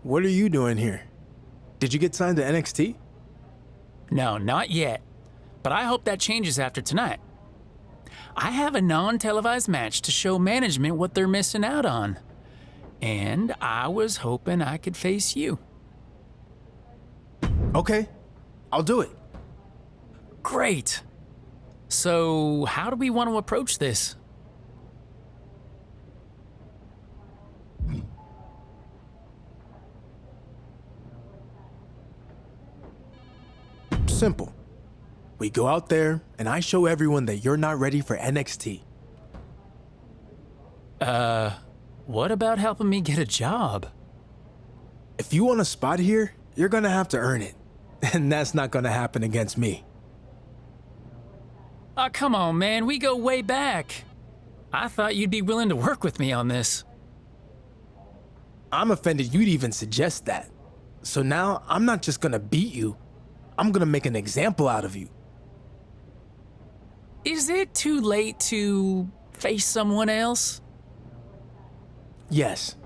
what are you doing here? Did you get signed to NXT? No, not yet. But I hope that changes after tonight. I have a non-televised match to show management what they're missing out on. And I was hoping I could face you. Okay, I'll do it. Great. So, how do we want to approach this? Simple. We go out there, and I show everyone that you're not ready for NXT. What about helping me get a job? If you want a spot here, you're gonna have to earn it. And that's not gonna happen against me. Oh, come on, man. We go way back. I thought you'd be willing to work with me on this. I'm offended you'd even suggest that. So now, I'm not just gonna beat you. I'm gonna make an example out of you. Is it too late to face someone else? Yes.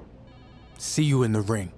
See you in the ring.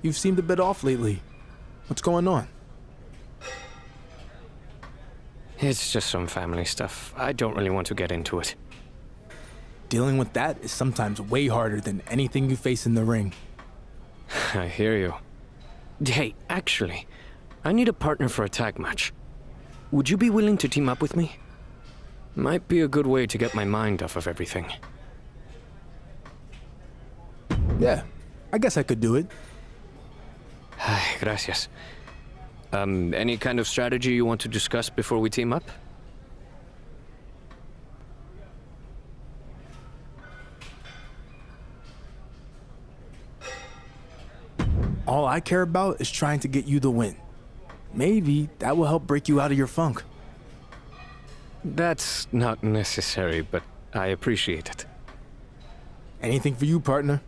You've seemed a bit off lately. What's going on? It's just some family stuff. I don't really want to get into it. Dealing with that is sometimes way harder than anything you face in the ring. I hear you. Hey, actually, I need a partner for a tag match. Would you be willing to team up with me? Might be a good way to get my mind off of everything. Yeah, I guess I could do it. Gracias. Any kind of strategy you want to discuss before we team up? All I care about is trying to get you the win. Maybe that will help break you out of your funk. That's not necessary, but I appreciate it. Anything for you, partner.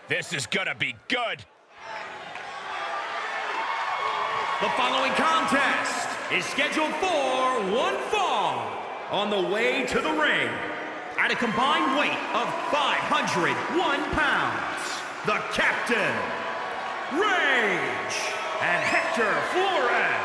This is gonna be good. The following contest is scheduled for one fall. On the way to the ring, at a combined weight of 501 pounds, the Captain, Rage, and Hector Flores.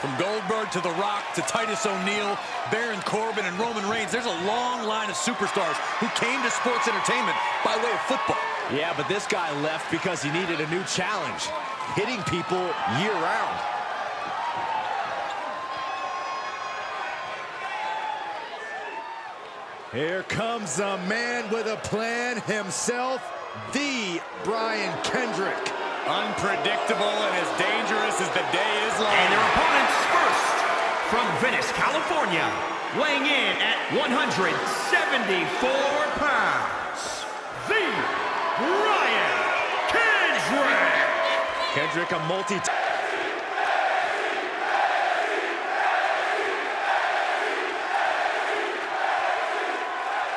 From Goldberg to The Rock to Titus O'Neil, Baron Corbin, and Roman Reigns, there's a long line of superstars who came to sports entertainment by way of football. Yeah, but this guy left because he needed a new challenge, hitting people year-round. Here comes a man with a plan himself, the Brian Kendrick. Unpredictable and as dangerous as the day is long. And their opponents first, from Venice, California, weighing in at 174 pounds, the Brian Kendrick. Kendrick, a multi...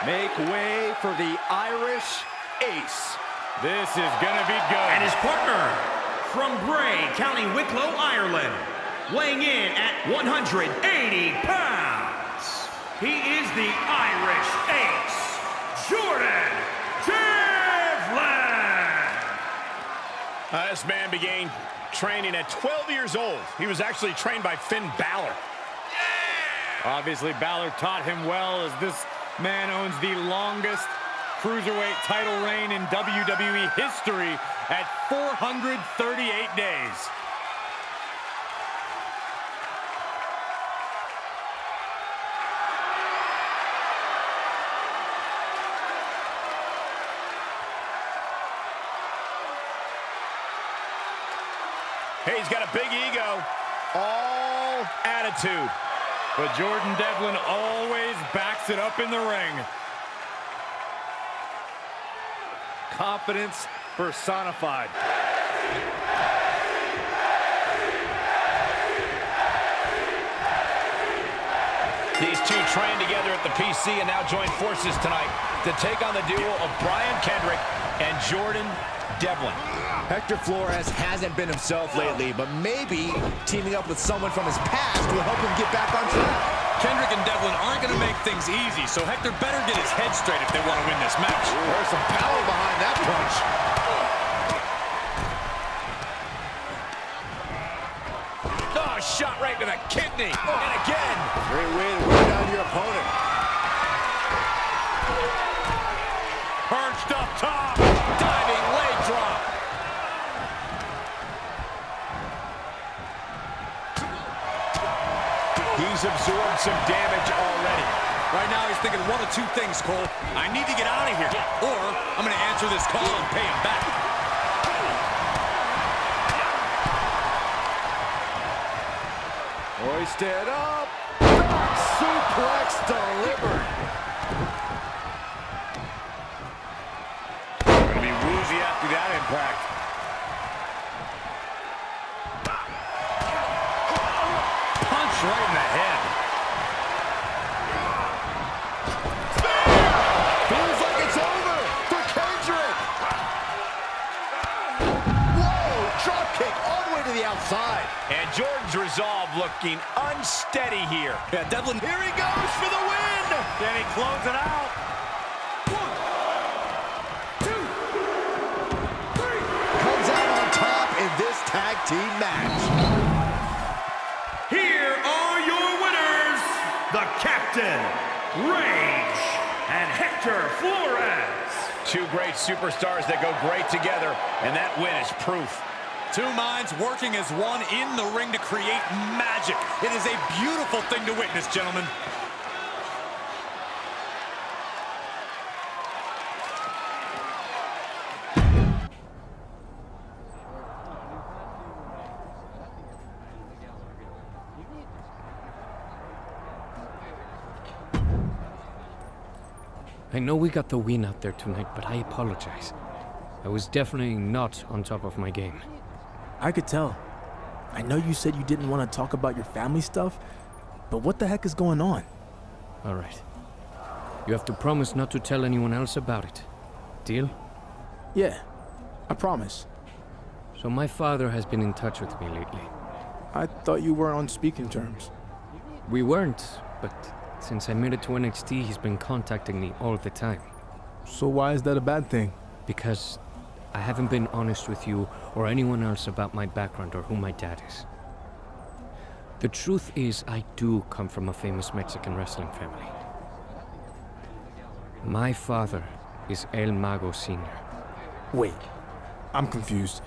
Make way for the Irish Ace. This is gonna be good. And his partner, from Bray, County Wicklow, Ireland, weighing in at 180 pounds, he is the Irish Ace, Jordan Devlin. This man began training at 12 years old. He was actually trained by Finn Balor. Obviously, Balor taught him well, as this man owns the longest cruiserweight title reign in WWE history at 438 days. Hey, he's got a big ego, all attitude. But Jordan Devlin always backs it up in the ring. Confidence personified. These two trained together at the PC and now join forces tonight to take on the duo of Brian Kendrick and Jordan Devlin. Hector Flores hasn't been himself lately, but maybe teaming up with someone from his past will help him get back on track. Kendrick and Devlin aren't going to make things easy, so Hector better get his head straight if they want to win this match. There's some power behind that punch. Oh, shot right to the kidney. And again. Great way to wear down your opponent. Perched up top. Diving leg drop. He's absorbed some damage already. Right now, he's thinking one of two things, Cole. I need to get out of here, or I'm going to answer this call and pay him back. Hoisted up. Suplex delivered. Going to be woozy after that impact. Punch right in the head. Feels like it's over for Kendrick. Whoa, drop kick all the way to the outside. And Jordan's resolve looking unsteady here. Yeah, Devlin. Here he goes for the win. Can he close it out? team match. Here are your winners, the Captain, Rage, and Hector Flores. Two great superstars that go great together, and that win is proof. Two minds working as one in the ring to create magic. It is a beautiful thing to witness, gentlemen. I know we got the win out there tonight, but I apologize. I was definitely not on top of my game. I could tell. I know you said you didn't want to talk about your family stuff, but what the heck is going on? All right. You have to promise not to tell anyone else about it. Deal? Yeah, I promise. So my father has been in touch with me lately. I thought you were on speaking terms. We weren't, but since I made it to NXT, he's been contacting me all the time. So why is that a bad thing? Because I haven't been honest with you or anyone else about my background or who my dad is. The truth is, I do come from a famous Mexican wrestling family. My father is El Mago Sr. Wait, I'm confused.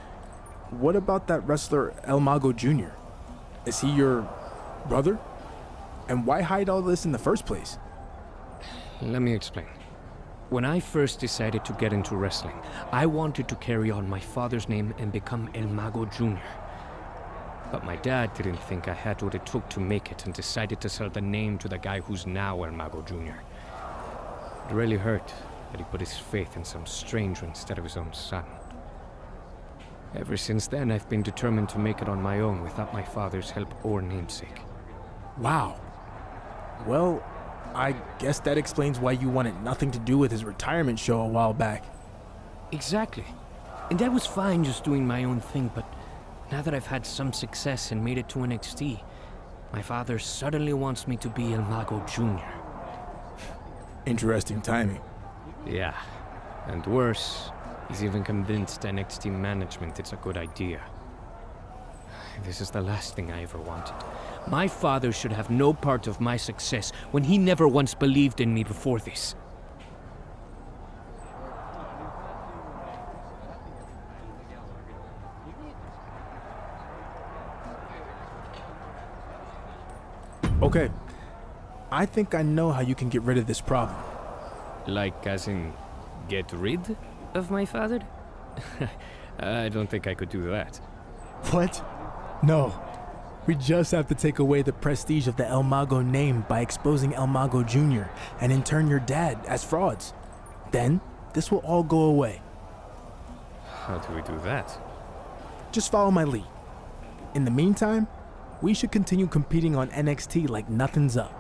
What about that wrestler El Mago Jr.? Is he your brother? And why hide all this in the first place? Let me explain. When I first decided to get into wrestling, I wanted to carry on my father's name and become El Mago Jr. But my dad didn't think I had what it took to make it and decided to sell the name to the guy who's now El Mago Jr. It really hurt that he put his faith in some stranger instead of his own son. Ever since then, I've been determined to make it on my own without my father's help or namesake. Wow. Well, I guess that explains why you wanted nothing to do with his retirement show a while back. Exactly. And I was fine just doing my own thing, but now that I've had some success and made it to NXT, my father suddenly wants me to be El Mago Jr. Interesting timing. Yeah. And worse, he's even convinced NXT management it's a good idea. This is the last thing I ever wanted. My father should have no part of my success when he never once believed in me before this. Okay, I think I know how you can get rid of this problem. Like, as in, get rid of my father? I don't think I could do that. What? No. We just have to take away the prestige of the El Mago name by exposing El Mago Jr. and in turn your dad as frauds. Then, this will all go away. How do we do that? Just follow my lead. In the meantime, we should continue competing on NXT like nothing's up.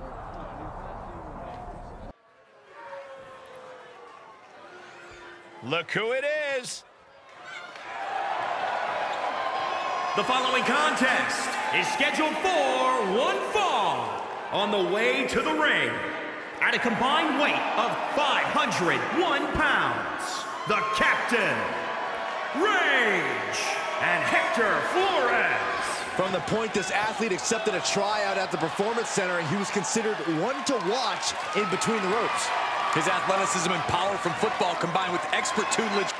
Look who it is. The following contest is scheduled for one fall. On the way to the ring, at a combined weight of 501 pounds, the Captain, Rage, and Hector Flores. From the point this athlete accepted a tryout at the Performance Center, he was considered one to watch in between the ropes. His athleticism and power from football combined with expert tutelage.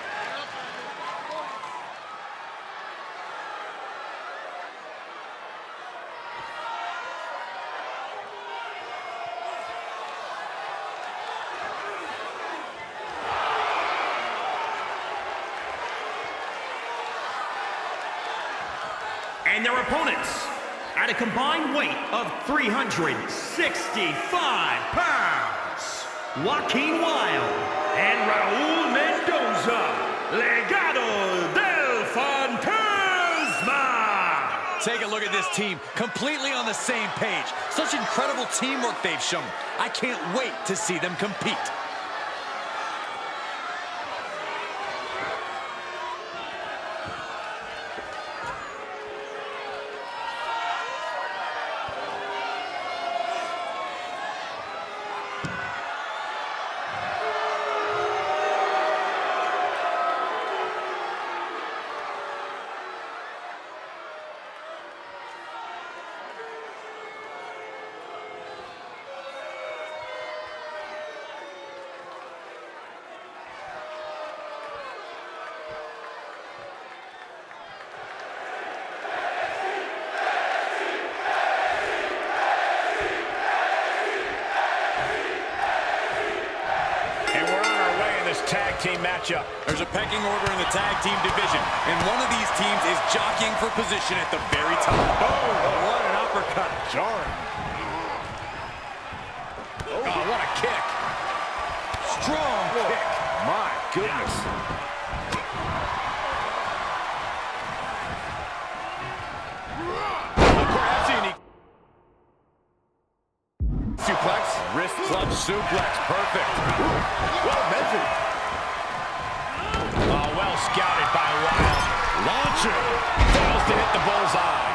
And their opponents, at a combined weight of 365 pounds, Joaquin Wilde and Raul Mendoza, Legado del Fantasma. Take a look at this team, completely on the same page. Such incredible teamwork they've shown. I can't wait to see them compete. this tag team matchup. There's a pecking order in the tag team division, and one of these teams is jockeying for position at the very top. Oh, what an uppercut. Jarring. Oh, what a kick. Strong kick. My goodness. Perhaps unique. Suplex. Wrist clutch suplex. Perfect. Well measured. Oh, well scouted by Wild. Launcher. Fails to hit the bullseye.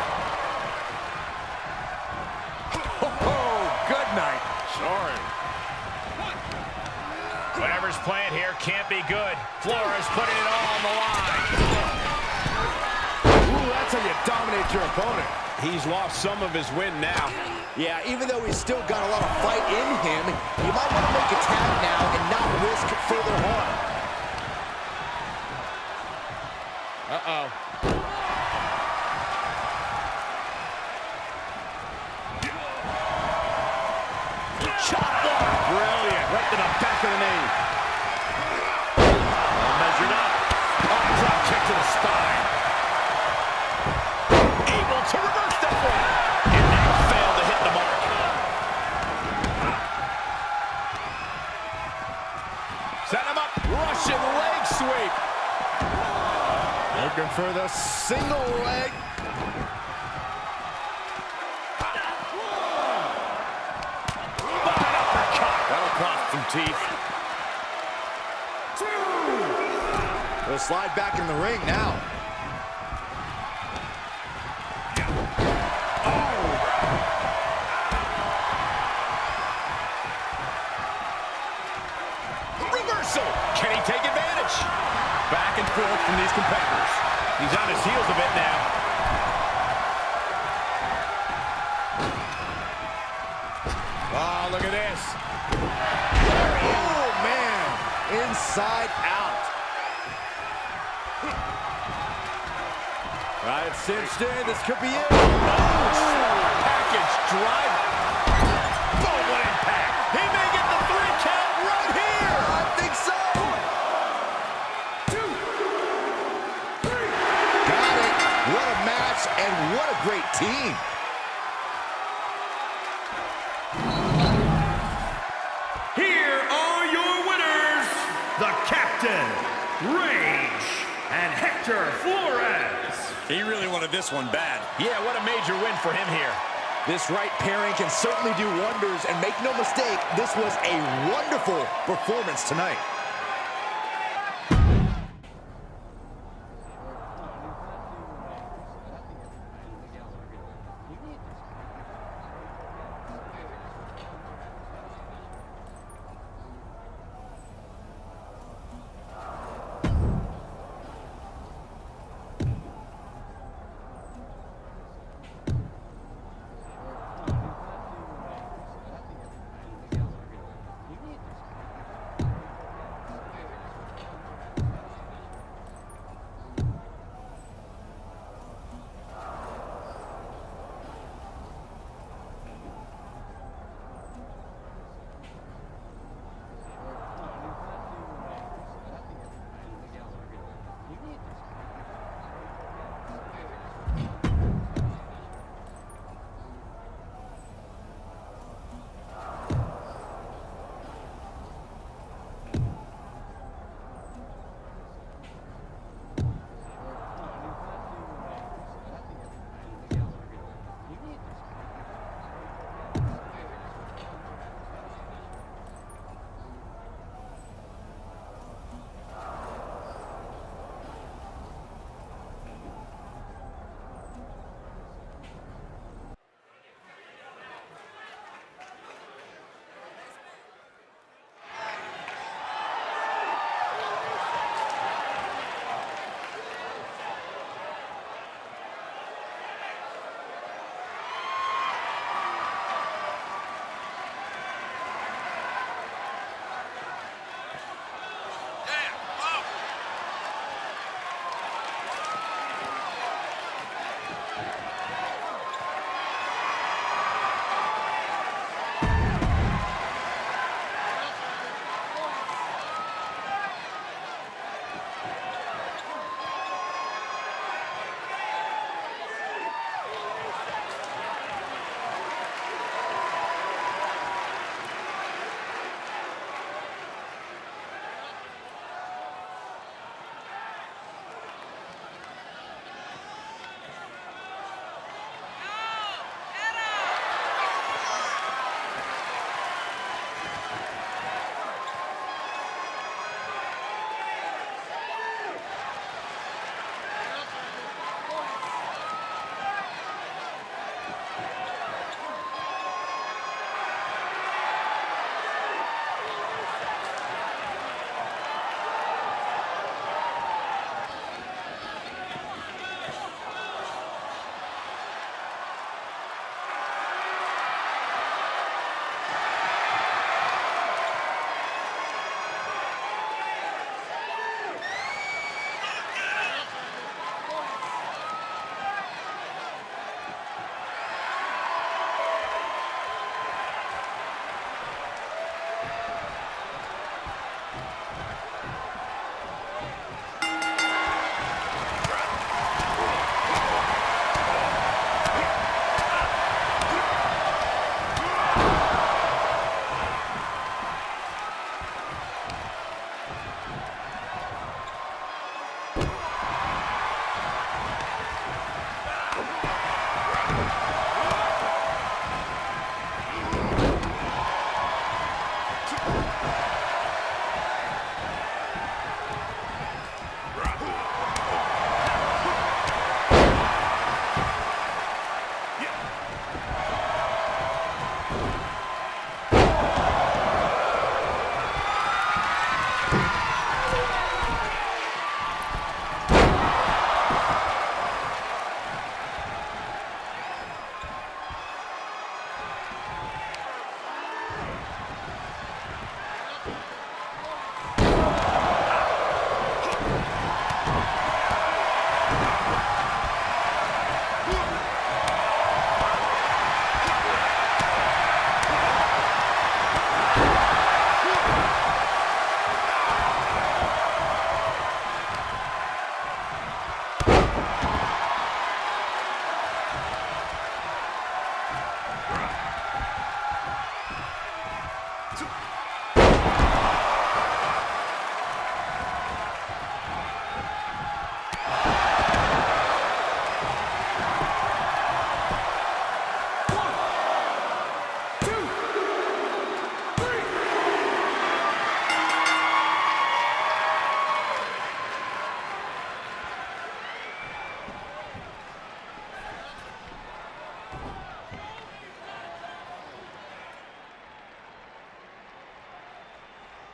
Oh, good night. Sorry. Whatever's playing here can't be good. Flores putting it all on the line. Ooh, that's how you dominate your opponent. He's lost some of his wind now. Yeah, even though he's still got a lot of fight in him, you might want to make a tag now and not risk further harm. Uh-oh. Chop block. Brilliant. Right to the back of the knee. All measured up. Oh, drop kick to the spine. Able to reverse that one. And now failed to hit the mark. Set him up. Russian leg sweep. Looking for the single leg. That'll cost some teeth. They'll slide back in the ring now. Reversal. Can he take advantage? Back and forth from these competitors. He's on his heels a bit now. Oh, look at this. Oh, man. Inside out. Right, cinched in. This could be it. Package driver. Boom, what impact. He may get the 3 count right here. I think so. 2, 3. Got it. What a match and what a great team. Here are your winners, the Captain, Rage, and Hector Flores. He really wanted this one bad. Yeah, what a major win for him here. This right pairing can certainly do wonders, and make no mistake, this was a wonderful performance tonight.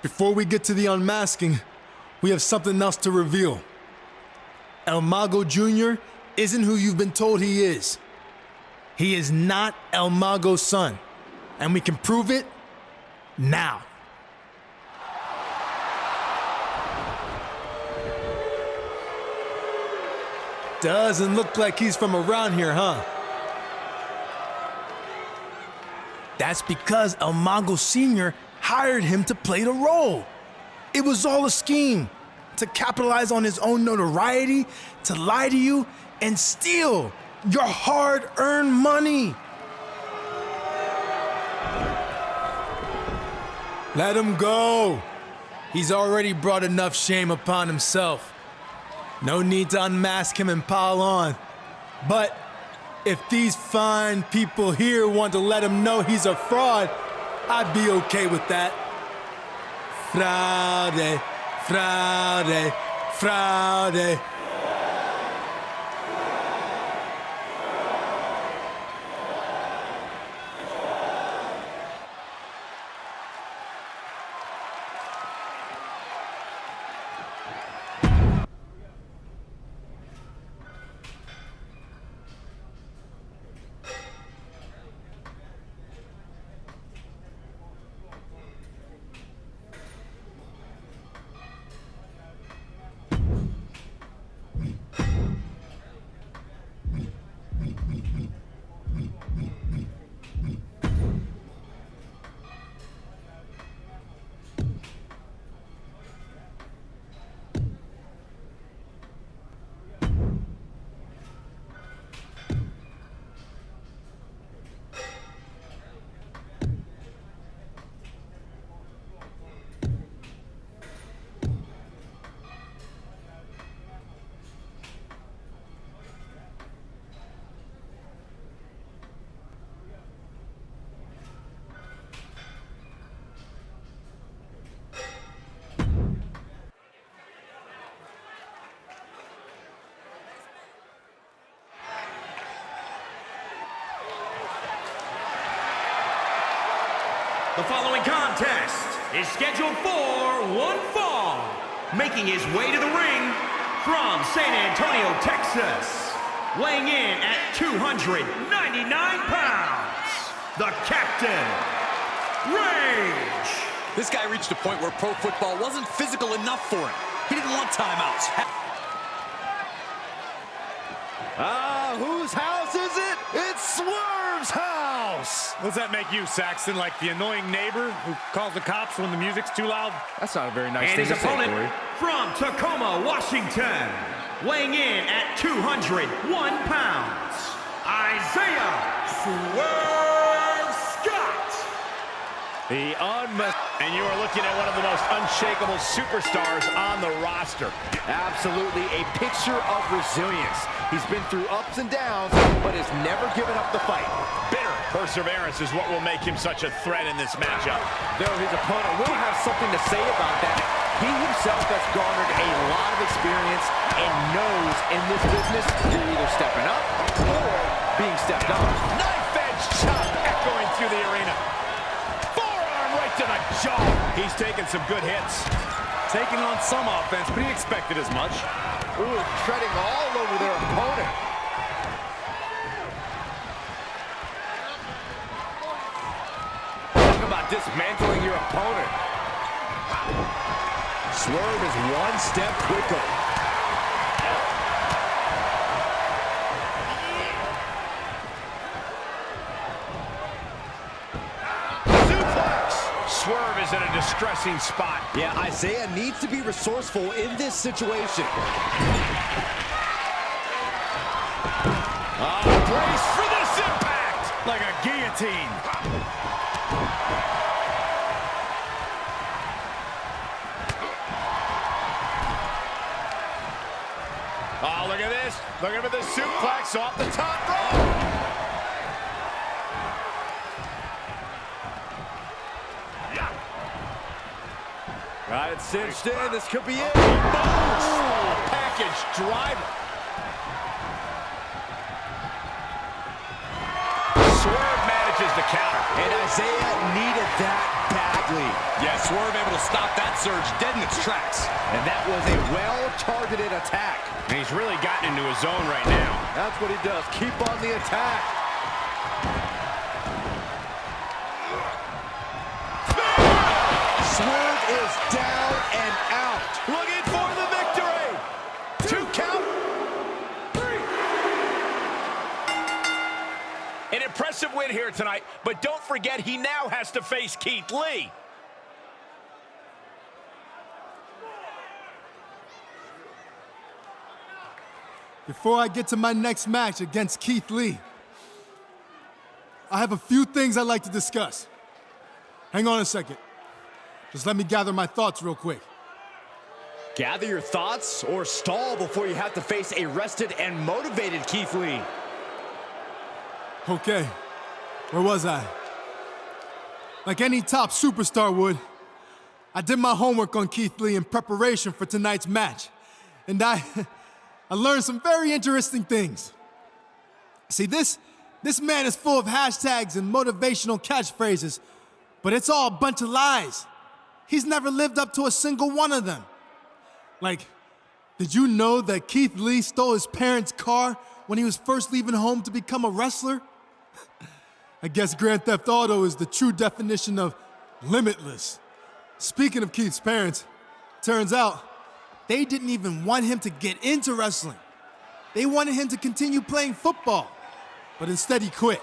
Before we get to the unmasking, we have something else to reveal. El Mago Jr. isn't who you've been told he is. He is not El Mago's son, and we can prove it now. Doesn't look like he's from around here, huh? That's because El Mago Sr. hired him to play the role. It was all a scheme to capitalize on his own notoriety, to lie to you, and steal your hard-earned money. Let him go. He's already brought enough shame upon himself. No need to unmask him and pile on. But if these fine people here want to let him know he's a fraud, I'd be okay with that. Fraude, fraude, fraude. The following contest is scheduled for one fall. Making his way to the ring from San Antonio, Texas. Weighing in at 299 pounds, the Captain, Rage. This guy reached a point where pro football wasn't physical enough for him. He didn't want timeouts. Whose house is it? It's Swerve's house! Does that make you, Saxton, like the annoying neighbor who calls the cops when the music's too loud? That's not a very nice And thing his to say, opponent Corey. from Tacoma, Washington, weighing in at 201 pounds, Isaiah Swerve Scott. And you are looking at one of the most unshakable superstars on the roster. Absolutely a picture of resilience. He's been through ups and downs, but has never given up the fight. Bitter perseverance is what will make him such a threat in this matchup. Though his opponent will have something to say about that. He himself has garnered a lot of experience and knows in this business you're either stepping up or being stepped on. Knife edge chop echoing through the arena. Forearm right to the jaw. He's taking some good hits. Taking on some offense, but he expected as much. Ooh, treading all over their opponent. Talk about dismantling your opponent. Swerve is one step quicker. Swerve is in a distressing spot. Yeah, Isaiah needs to be resourceful in this situation. Brace for this impact! Like a guillotine. Oh, look at this. Look at the suplex off the top rope. Got it cinched in. This could be it. Package driver. Swerve manages to counter. And Isaiah needed that badly. Lee. Yeah, Swerve able to stop that surge dead in its tracks. And that was a well-targeted attack. And he's really gotten into his zone right now. That's what he does. Keep on the attack. Swerve is down and out. Looking for the victory. 2 count. 3. An impressive win here tonight, but don't forget he now has to face Keith Lee. Before I get to my next match against Keith Lee, I have a few things I'd like to discuss. Hang on a second. Just let me gather my thoughts real quick. Gather your thoughts or stall before you have to face a rested and motivated Keith Lee. Okay, where was I? Like any top superstar would, I did my homework on Keith Lee in preparation for tonight's match. And I learned some very interesting things. See, this man is full of hashtags and motivational catchphrases, but it's all a bunch of lies. He's never lived up to a single one of them. Like, did you know that Keith Lee stole his parents' car when he was first leaving home to become a wrestler? I guess Grand Theft Auto is the true definition of limitless. Speaking of Keith's parents, turns out they didn't even want him to get into wrestling. They wanted him to continue playing football, but instead he quit,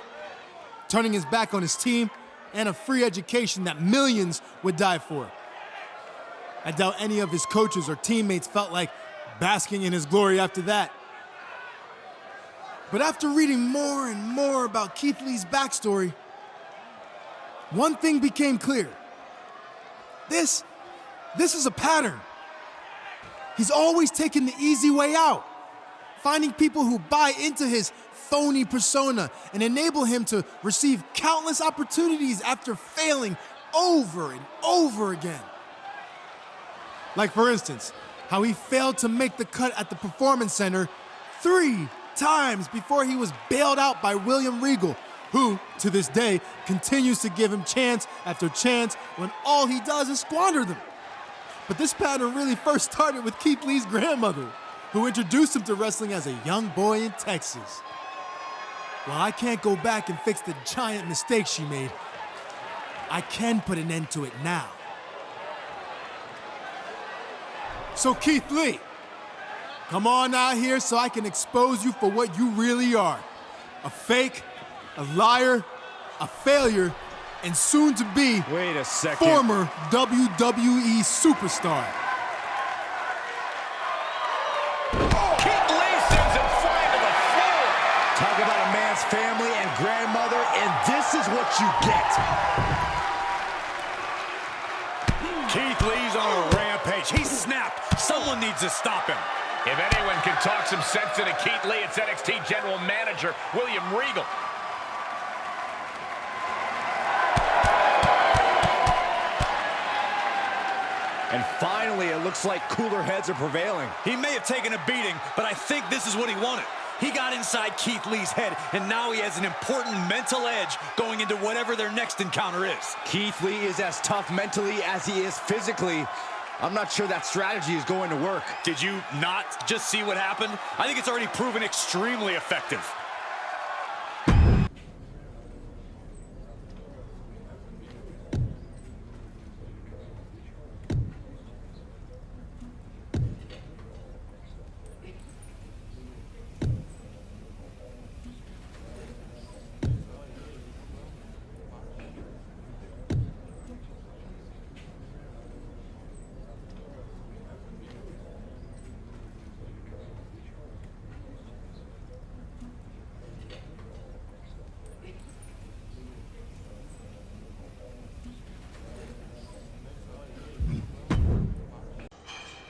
turning his back on his team and a free education that millions would die for. I doubt any of his coaches or teammates felt like basking in his glory after that. But after reading more and more about Keith Lee's backstory, one thing became clear. This is a pattern. He's always taking the easy way out, finding people who buy into his phony persona and enable him to receive countless opportunities after failing over and over again. Like, for instance, how he failed to make the cut at the Performance Center 3 times before he was bailed out by William Regal, who, to this day, continues to give him chance after chance when all he does is squander them. But this pattern really first started with Keith Lee's grandmother, who introduced him to wrestling as a young boy in Texas. While I can't go back and fix the giant mistake she made, I can put an end to it now. So Keith Lee, come on out here so I can expose you for what you really are. A fake, a liar, a failure, and soon to be Wait a second. former WWE superstar. Keith Lee sends him flying to the floor. Talk about a man's family and grandmother, and this is what you get. Keith Lee's on a rampage. He's snapped. Someone needs to stop him. If anyone can talk some sense into Keith Lee, it's NXT General Manager William Regal. And finally, it looks like cooler heads are prevailing. He may have taken a beating, but I think this is what he wanted. He got inside Keith Lee's head, and now he has an important mental edge going into whatever their next encounter is. Keith Lee is as tough mentally as he is physically. I'm not sure that strategy is going to work. Did you not just see what happened? I think it's already proven extremely effective.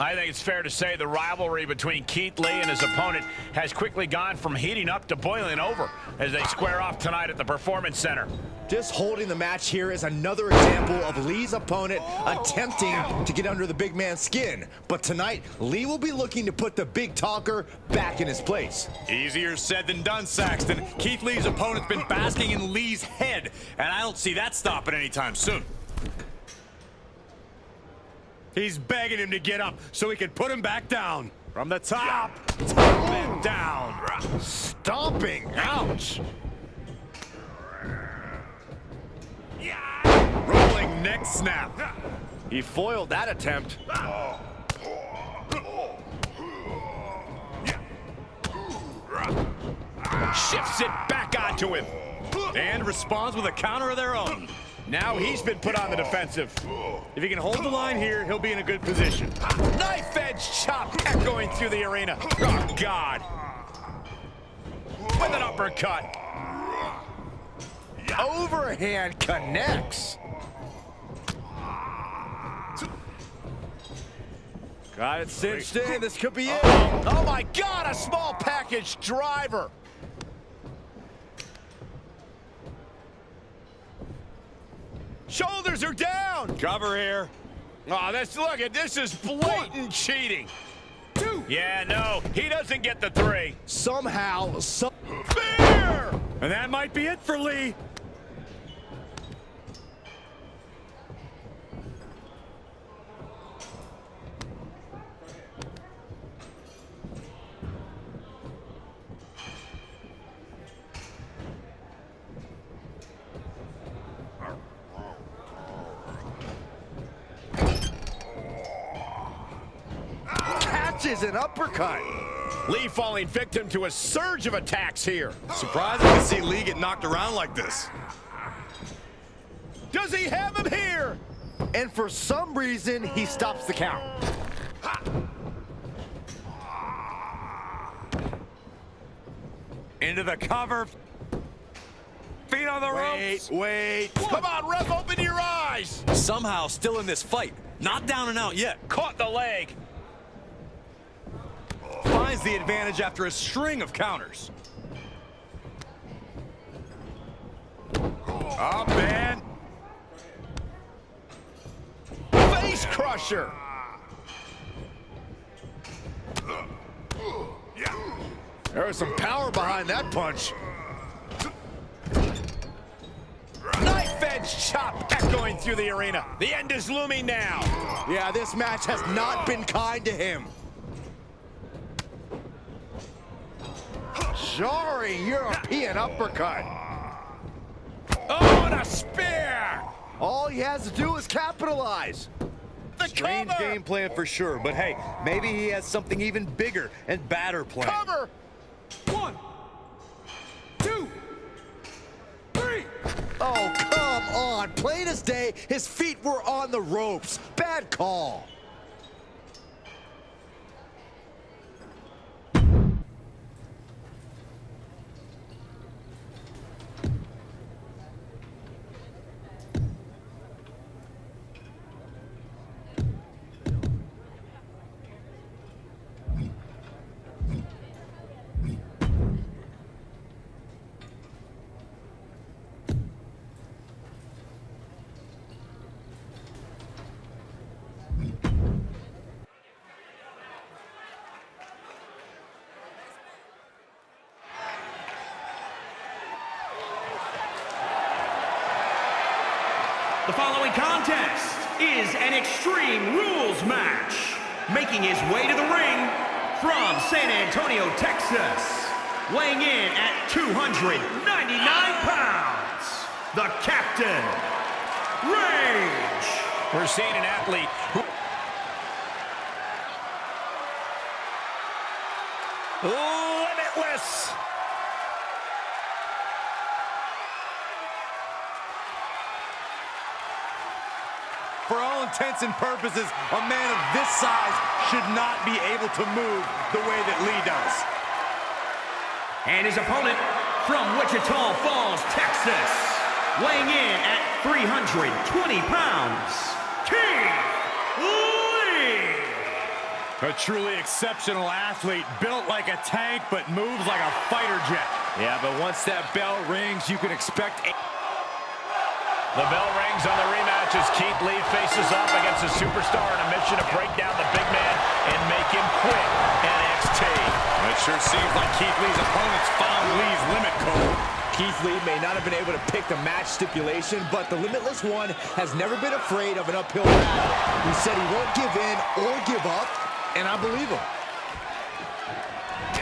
I think it's fair to say the rivalry between Keith Lee and his opponent has quickly gone from heating up to boiling over as they square off tonight at the Performance Center. Just holding the match here is another example of Lee's opponent attempting to get under the big man's skin. But tonight, Lee will be looking to put the big talker back in his place. Easier said than done, Saxton. Keith Lee's opponent's been basking in Lee's head, and I don't see that stopping anytime soon. He's begging him to get up so he can put him back down. From the top, and down. Stomping, ouch. Rolling neck snap. He foiled that attempt. Shifts it back onto him. And responds with a counter of their own. Now he's been put on the defensive. If he can hold the line here, he'll be in a good position. Knife edge chop echoing through the arena. Oh, God. With an uppercut. Overhand connects. Got it cinched in. This could be it. Oh, my God, a small package driver. Shoulders are down. Cover here. Oh, look at this is blatant cheating. 2. Yeah, no, he doesn't get the 3. Somehow, Fear! And that might be it for Lee. catches an uppercut. Lee falling victim to a surge of attacks here. Surprising to see Lee get knocked around like this. Does he have him here? And for some reason, he stops the count. Into the cover. Feet on the ropes. Wait. Come on, ref, open your eyes. Somehow still in this fight. Not down and out yet. Caught the leg. Finds the advantage after a string of counters. Up and face crusher. There was some power behind that punch. Knife edge chop echoing through the arena. The end is looming now. Yeah, this match has not been kind to him. Jarring European uppercut. Oh, and a spear. All he has to do is capitalize. The Strange cover. game plan for sure, but hey, maybe he has something even bigger and badder planned. Cover. 1, 2, 3. Oh, come on. Plain as day, his feet were on the ropes. Bad call. The following contest is an Extreme Rules match. Making his way to the ring from San Antonio, Texas, weighing in at 299 pounds, the Captain, Rage. We're seeing an athlete who... limitless. For all intents and purposes, a man of this size should not be able to move the way that Lee does. And his opponent from Wichita Falls, Texas, weighing in at 320 pounds, Keith Lee. A truly exceptional athlete, built like a tank but moves like a fighter jet. Yeah, but once that bell rings, you can expect The bell rings on the rematch as Keith Lee faces off against a superstar in a mission to break down the big man and make him quit NXT. It sure seems like Keith Lee's opponents found Lee's limit code. Keith Lee may not have been able to pick the match stipulation, but the Limitless One has never been afraid of an uphill battle. He said he won't give in or give up, and I believe him.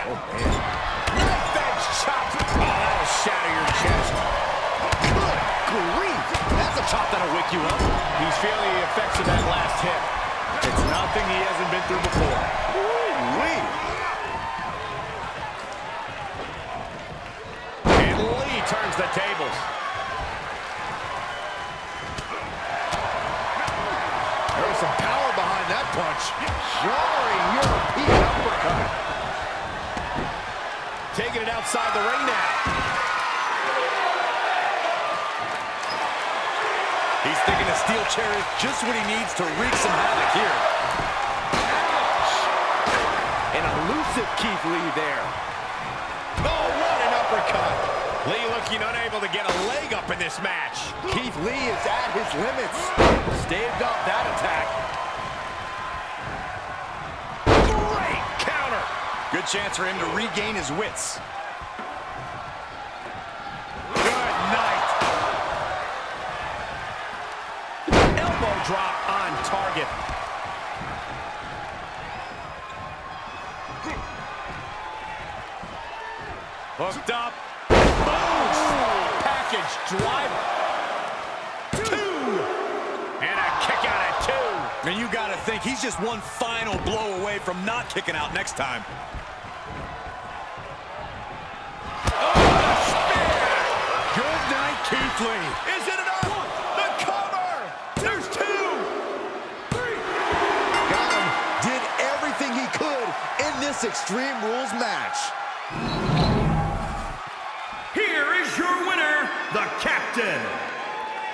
Oh, man. Knife edge chop. Oh, that'll shatter your chest. Good grief. That's a chop that'll wake you up. He's feeling the effects of that last hit. It's nothing he hasn't been through before. Woo-wee. And Lee turns the tables. There was some power behind that punch. Jarring European uppercut. Taking it outside the ring now. He's thinking a steel chair is just what he needs to wreak some havoc here. An elusive Keith Lee there. Oh, what an uppercut. Lee looking unable to get a leg up in this match. Keith Lee is at his limits. Staved off that attack. Great counter. Good chance for him to regain his wits. Good night. Elbow drop on target. Hooked up. Boom! Package driver. 2. And a kick out at 2. And you got to think he's just one final blow away from not kicking out next time. Good night, Keith Lee. Is it enough? The cover! There's 2! 3! Got him. Did everything he could in this Extreme Rules match. Here is your winner, the Captain,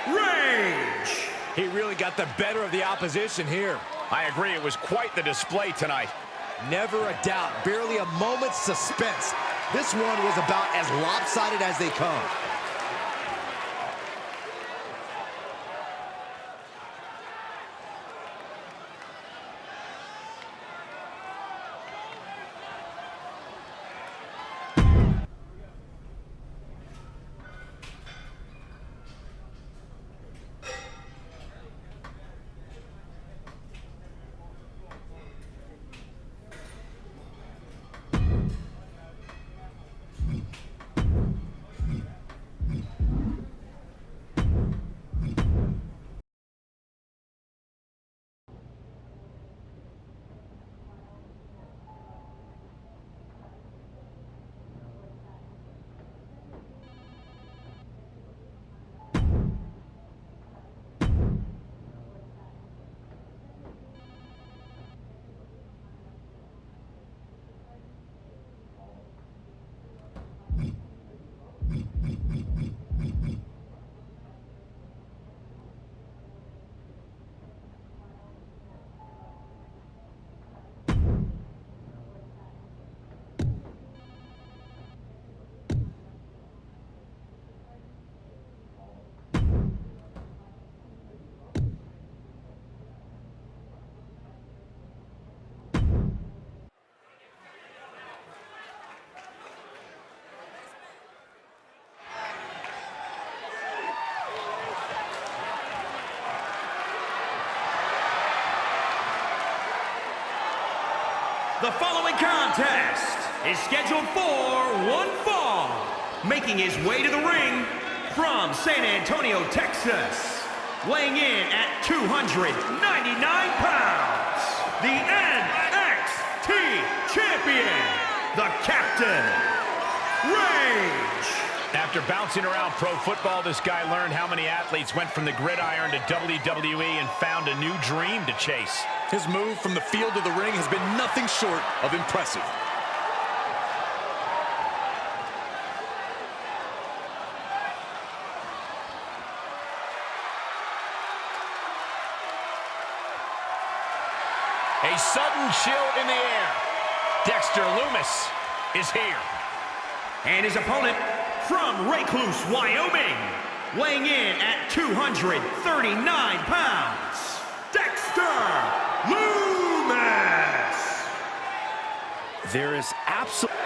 Rage. He really got the better of the opposition here. I agree, it was quite the display tonight. Never a doubt, barely a moment's suspense. This one was about as lopsided as they come. The following contest is scheduled for one fall. Making his way to the ring from San Antonio, Texas. Weighing in at 299 pounds. The NXT Champion, the Captain, Rage. After bouncing around pro football, this guy learned how many athletes went from the gridiron to WWE and found a new dream to chase. His move from the field to the ring has been nothing short of impressive. A sudden chill in the air. Dexter Lumis is here. And his opponent from Recluse, Wyoming, weighing in at 239 pounds, Dexter Lumis. There is absolutely...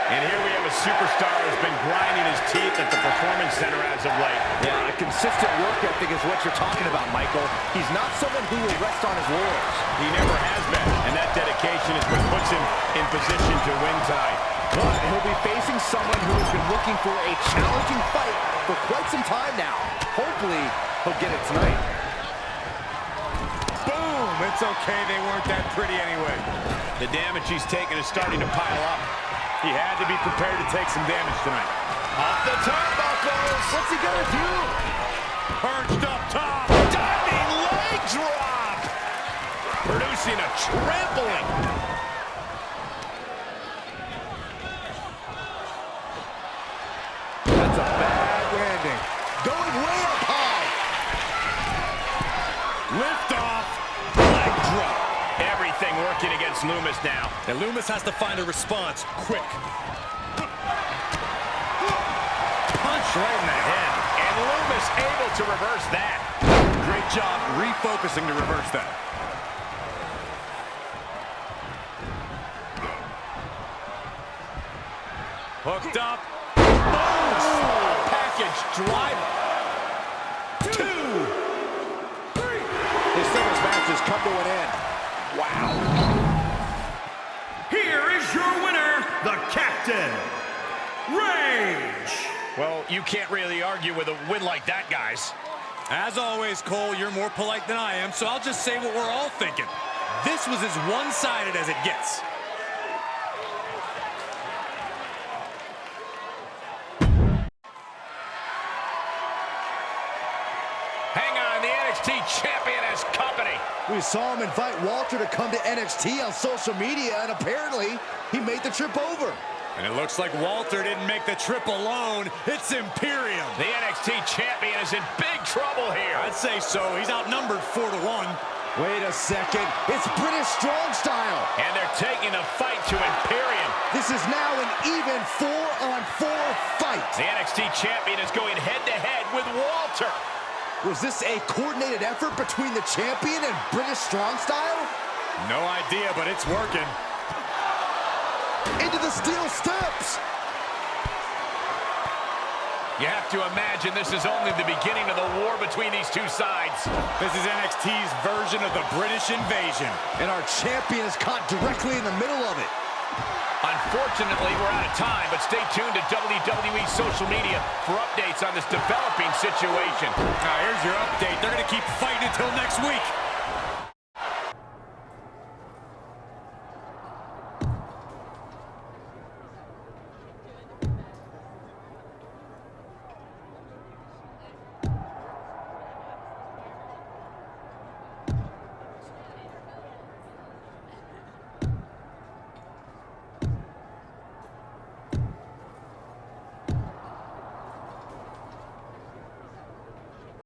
And here we have of a superstar has been grinding his teeth at the Performance Center as of late. Yeah, a consistent work ethic is what you're talking about, Michael. He's not someone who will rest on his laurels. He never has been, and that dedication is what puts him in position to win tonight. But he'll be facing someone who has been looking for a challenging fight for quite some time now. Hopefully, he'll get it tonight. Boom! It's okay, they weren't that pretty anyway. The damage he's taken is starting to pile up. He had to be prepared to take some damage tonight. Off the turnbuckles! What's he gonna do? Perched up top! Diving leg drop! Producing a trampling. That's a bad landing. Going way up high. Lift off! Leg drop! Everything working against Loomis now. And Loomis has to find a response quick. Punch right in the head. And Loomis able to reverse that. Great job refocusing to reverse that. Hooked up. Package driver. 2, 3. His singles match has come to an end. Wow. Here is your winner, the Captain, Rage. Well, you can't really argue with a win like that, guys. As always, Cole, you're more polite than I am, so I'll just say what we're all thinking. This was as one-sided as it gets. Hang on, the NXT champion has company. We saw him invite Walter to come to NXT on social media, and apparently he made the trip over. And it looks like Walter didn't make the trip alone. It's Imperium. The NXT champion is in big trouble here. I'd say so. He's outnumbered 4-1. Wait a second. It's British Strong Style. And they're taking the fight to Imperium. This is now an even 4-on-4 fight. The NXT champion is going head-to-head with Walter. Was this a coordinated effort between the champion and British Strong Style? No idea, but it's working. Into the steel steps. You have to imagine this is only the beginning of the war between these two sides. This is NXT's version of the British invasion. And our champion is caught directly in the middle of it. Unfortunately, we're out of time, but stay tuned to WWE social media for updates on this developing situation. Now, here's your update. They're going to keep fighting until next week.